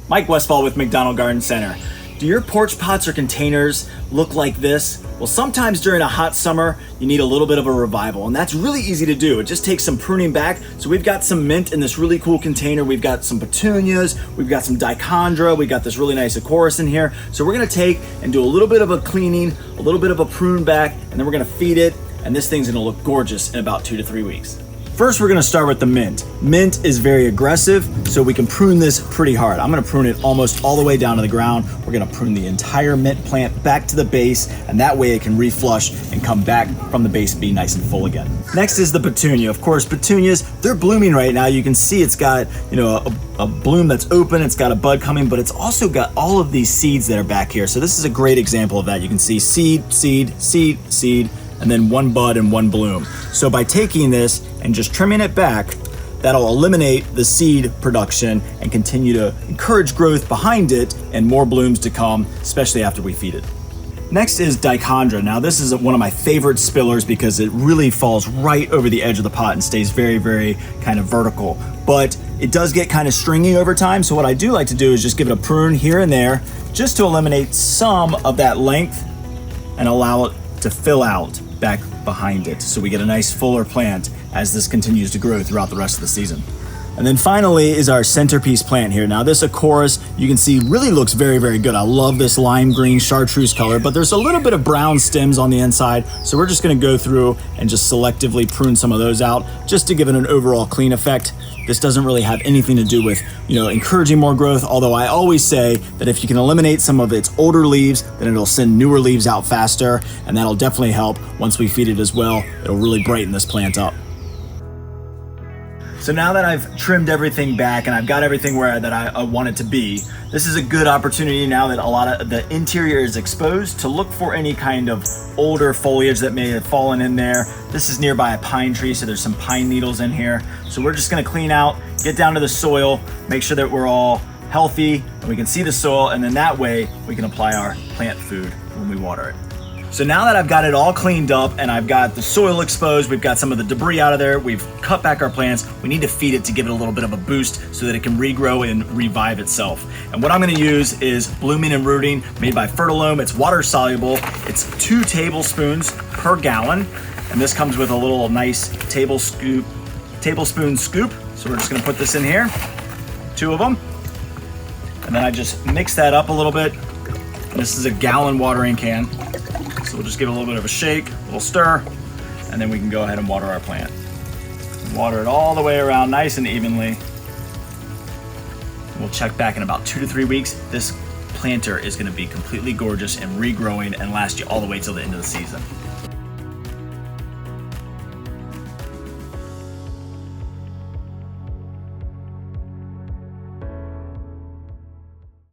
Mike Westfall with McDonald Garden Center. Do your porch pots or containers look like this? Well, sometimes during a hot summer, you need a little bit of a revival, and that's really easy to do. It just takes some pruning back. So we've got some mint in this really cool container. We've got some petunias, we've got some Dichondra, we've got this really nice Aorus in here. So we're gonna take and do a little bit of a cleaning, a little bit of a prune back, and then we're gonna feed it, and this thing's gonna look gorgeous in about 2 to 3 weeks. First, we're gonna start with the mint. Mint is very aggressive, so we can prune this pretty hard. I'm gonna prune it almost all the way down to the ground. We're gonna prune the entire mint plant back to the base, and that way it can reflush and come back from the base and be nice and full again. Next is the petunia. Of course, petunias, they're blooming right now. You can see it's got, a bloom that's open, it's got a bud coming, but it's also got all of these seeds that are back here. So this is a great example of that. You can see seed, seed, seed, seed, and then one bud and one bloom. So by taking this and just trimming it back, that'll eliminate the seed production and continue to encourage growth behind it and more blooms to come, especially after we feed it. Next is Dichondra. Now this is one of my favorite spillers because it really falls right over the edge of the pot and stays very, very kind of vertical. But it does get kind of stringy over time. So what I do like to do is just give it a prune here and there just to eliminate some of that length and allow it to fill out back behind it, so we get a nice fuller plant as this continues to grow throughout the rest of the season. And then finally is our centerpiece plant here. Now this Aorus, you can see really looks very, very good. I love this lime green chartreuse color, but there's a little bit of brown stems on the inside. So we're just gonna go through and just selectively prune some of those out just to give it an overall clean effect. This doesn't really have anything to do with, encouraging more growth, although I always say that if you can eliminate some of its older leaves, then it'll send newer leaves out faster, and that'll definitely help once we feed it as well. It'll really brighten this plant up. So now that I've trimmed everything back and I've got everything where that I want it to be, this is a good opportunity now that a lot of the interior is exposed to look for any kind of older foliage that may have fallen in there. This is nearby a pine tree, so there's some pine needles in here. So we're just gonna clean out, get down to the soil, make sure that we're all healthy and we can see the soil, and then that way we can apply our plant food when we water it. So now that I've got it all cleaned up and I've got the soil exposed, we've got some of the debris out of there, we've cut back our plants, we need to feed it to give it a little bit of a boost so that it can regrow and revive itself. And what I'm gonna use is Blooming and Rooting made by Fertilome. It's water soluble. It's 2 tablespoons per gallon. And this comes with a little nice tablespoon scoop. So we're just gonna put this in here, 2 of them. And then I just mix that up a little bit. And this is a gallon watering can. So we'll just give it a little bit of a shake, a little stir, and then we can go ahead and water our plant. Water it all the way around nice and evenly. And we'll check back in about 2 to 3 weeks. This planter is gonna be completely gorgeous and regrowing and last you all the way till the end of the season.